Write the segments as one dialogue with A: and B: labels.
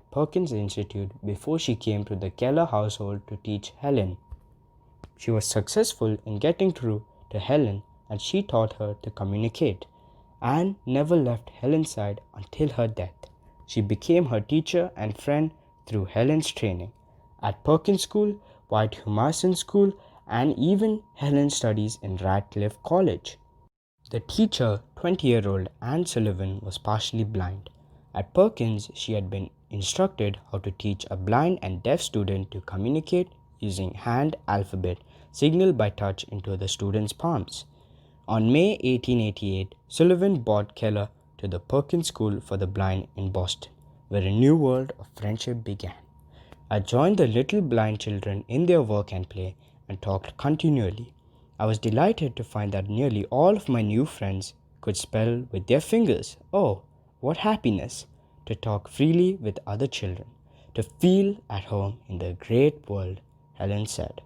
A: at Perkins Institute before she came to the Keller household to teach Helen. She was successful in getting through to Helen and she taught her to communicate. Anne never left Helen's side until her death. She became her teacher and friend through Helen's training at Perkins School, White Humason School, and even Helen's studies in Radcliffe College. The teacher, 20-year-old Anne Sullivan, was partially blind. At Perkins, she had been instructed how to teach a blind and deaf student to communicate using hand alphabet signaled by touch into the student's palms. On May 1888, Sullivan brought Keller to the Perkins School for the Blind in Boston, where a new world of friendship began. I joined the little blind children in their work and play and talked continually. I was delighted to find that nearly all of my new friends could spell with their fingers. Oh, what happiness to talk freely with other children, to feel at home in the great world, Helen said.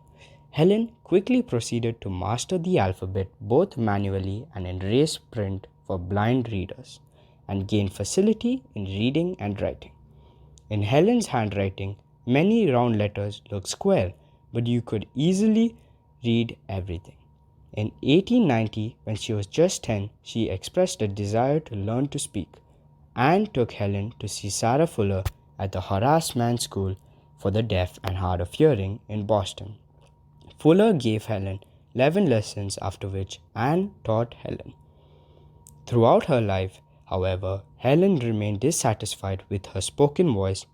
A: Helen quickly proceeded to master the alphabet both manually and in raised print for blind readers, and gained facility in reading and writing. In Helen's handwriting, many round letters looked square, but you could easily read everything. In 1890, when she was just 10, she expressed a desire to learn to speak. Anne took Helen to see Sarah Fuller at the Horace Mann School for the Deaf and Hard of Hearing in Boston. Fuller gave Helen 11 lessons, after which Anne taught Helen. Throughout her life, however, Helen remained dissatisfied with her spoken voice,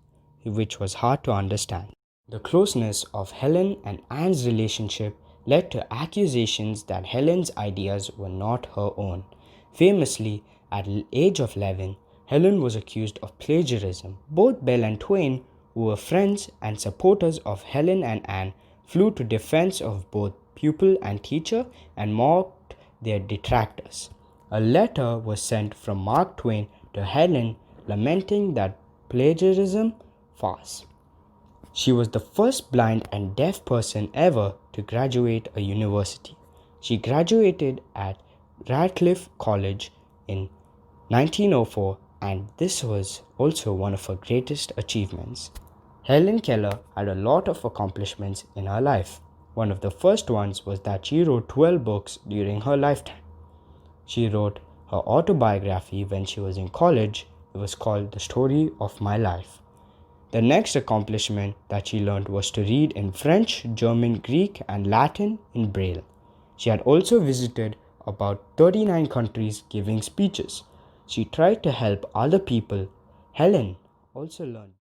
A: which was hard to understand. The closeness of Helen and Anne's relationship led to accusations that Helen's ideas were not her own. Famously, at the age of 11, Helen was accused of plagiarism. Both Bell and Twain, who were friends and supporters of Helen and Anne, flew to defense of both pupil and teacher and mocked their detractors. A letter was sent from Mark Twain to Helen lamenting that plagiarism farce. She was the first blind and deaf person ever to graduate a university. She graduated at Radcliffe College in 1904, and this was also one of her greatest achievements. Helen Keller had a lot of accomplishments in her life. One of the first ones was that she wrote 12 books during her lifetime. She wrote her autobiography when she was in college. It was called The Story of My Life. The next accomplishment that she learned was to read in French, German, Greek, and Latin in Braille. She had also visited about 39 countries giving speeches. She tried to help other people. Helen also learned